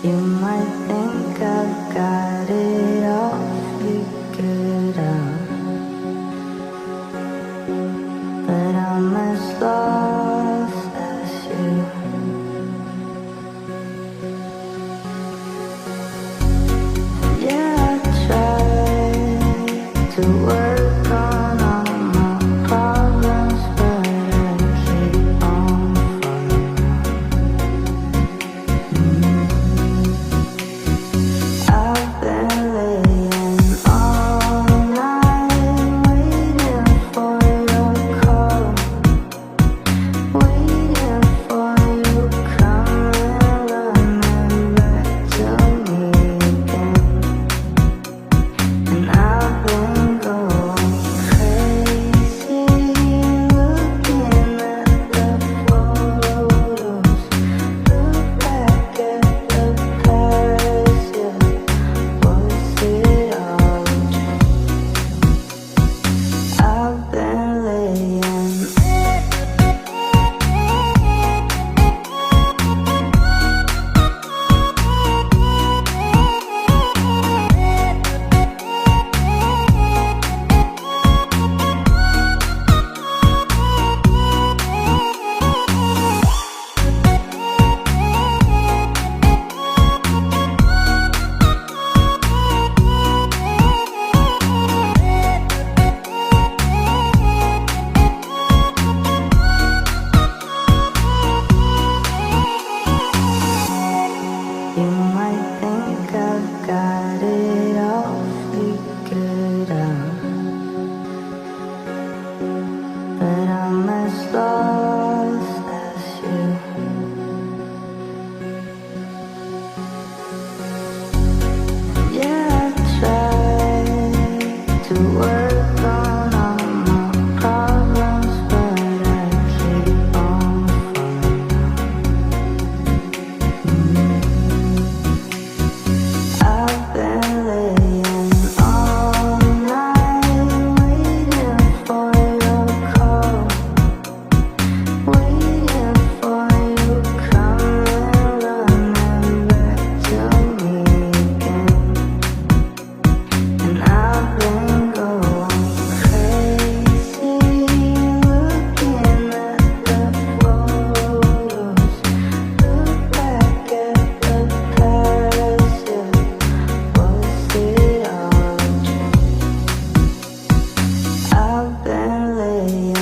You might think I've got it all figured out, but I'm as lost as you. Yeah, I try to work on all my problems, but I keep on falling. I've been laying all night waiting for your call, waiting for you coming running back to me again. And I've been going crazy looking at the photos, look back at the past, yeah. Was it all a dream? I've been laying. You might think I've got it all figured out, but I'm as lost as you. Yeah, I try to work on all my problems, but I keep on falling. I've been laying all night waiting for your call, waiting for you coming running back to me again. And I've been going crazy looking at the photos, look back at the past, yeah. Was it all a dream? I've been laying.